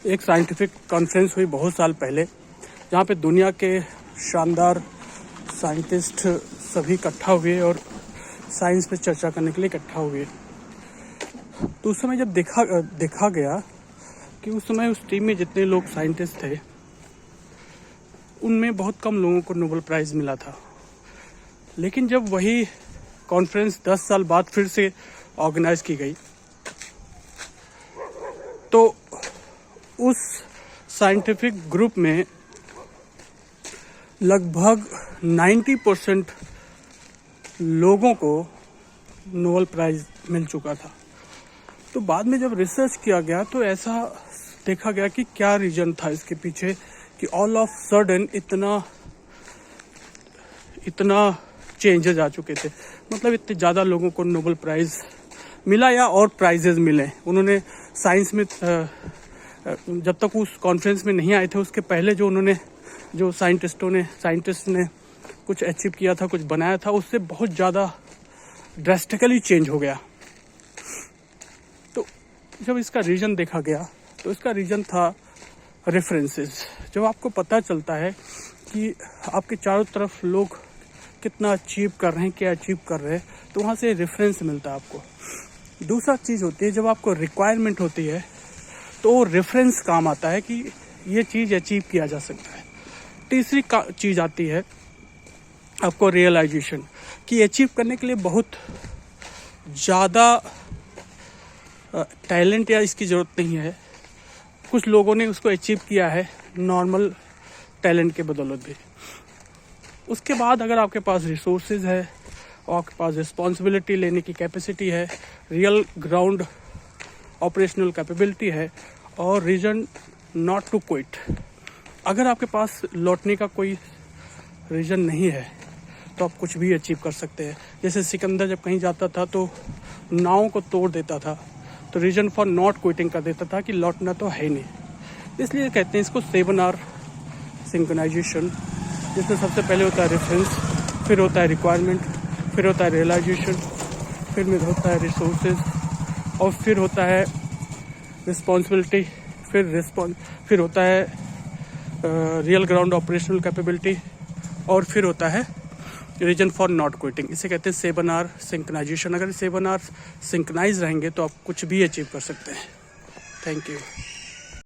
एक scientific conference हुई बहुत साल पहले, जहाँ पे दुनिया के शानदार साइंटिस्ट सभी इकट्ठा हुए और साइंस पे चर्चा करने के लिए इकट्ठा हुए। तो उस समय जब देखा गया कि उस समय उस टीम में जितने लोग साइंटिस्ट थे उनमें बहुत कम लोगों को नोबेल प्राइज़ मिला था। लेकिन जब वही कॉन्फ्रेंस 10 साल बाद फिर से ऑर्गेनाइज की गई तो उस साइंटिफिक ग्रुप में लगभग 90% लोगों को नोबेल प्राइज़ मिल चुका था। तो बाद में जब रिसर्च किया गया तो ऐसा देखा गया कि क्या रीजन था इसके पीछे कि ऑल ऑफ सडन इतना चेंजेस आ चुके थे। मतलब इतने ज़्यादा लोगों को नोबेल प्राइज़ मिला या और प्राइजेज मिले। उन्होंने साइंस में जब तक उस कॉन्फ्रेंस में नहीं आए थे उसके पहले जो साइंटिस्ट ने कुछ अचीव किया था, कुछ बनाया था, उससे बहुत ज़्यादा ड्रास्टिकली चेंज हो गया। तो जब इसका रीज़न देखा गया तो इसका रीज़न था रेफरेंसेस। जब आपको पता चलता है कि आपके चारों तरफ लोग कितना अचीव कर रहे हैं, क्या अचीव कर रहे हैं, तो वहाँ से रेफरेंस मिलता है आपको। दूसरा चीज़ होती है जब आपको रिक्वायरमेंट होती है तो रेफरेंस काम आता है कि ये चीज़ अचीव किया जा सकता है। तीसरी चीज़ आती है आपको रियलाइजेशन कि अचीव करने के लिए बहुत ज़्यादा टैलेंट या इसकी ज़रूरत नहीं है। कुछ लोगों ने उसको अचीव किया है नॉर्मल टैलेंट के बदौलत भी। उसके बाद अगर आपके पास रिसोर्सेज है और आपके पास रिस्पॉन्सिबिलिटी लेने की कैपेसिटी है, रियल ग्राउंड ऑपरेशनल कैपेबिलिटी है और रीजन नॉट टू क्विट, अगर आपके पास लौटने का कोई रीजन नहीं है तो आप कुछ भी अचीव कर सकते हैं। जैसे सिकंदर जब कहीं जाता था तो नाव को तोड़ देता था, तो रीजन फॉर नॉट क्विटिंग कर देता था कि लौटना तो है नहीं। इसलिए कहते हैं इसको 7R सिंक्रोनाइजेशन, जिसमें सबसे पहले होता है रेफरेंस, फिर होता है रिक्वायरमेंट, फिर होता है रियलाइजेशन, फिर में होता है रिसोर्सेज और फिर होता है रिस्पॉन्सिबिलिटी, फिर होता है रियल ग्राउंड ऑपरेशनल कैपेबिलिटी और फिर होता है रीजन फॉर नॉट क्विटिंग। इसे कहते हैं 7R सिंक्रोनाइजेशन। अगर 7R सिंक्रोनाइज रहेंगे तो आप कुछ भी अचीव कर सकते हैं। Thank you.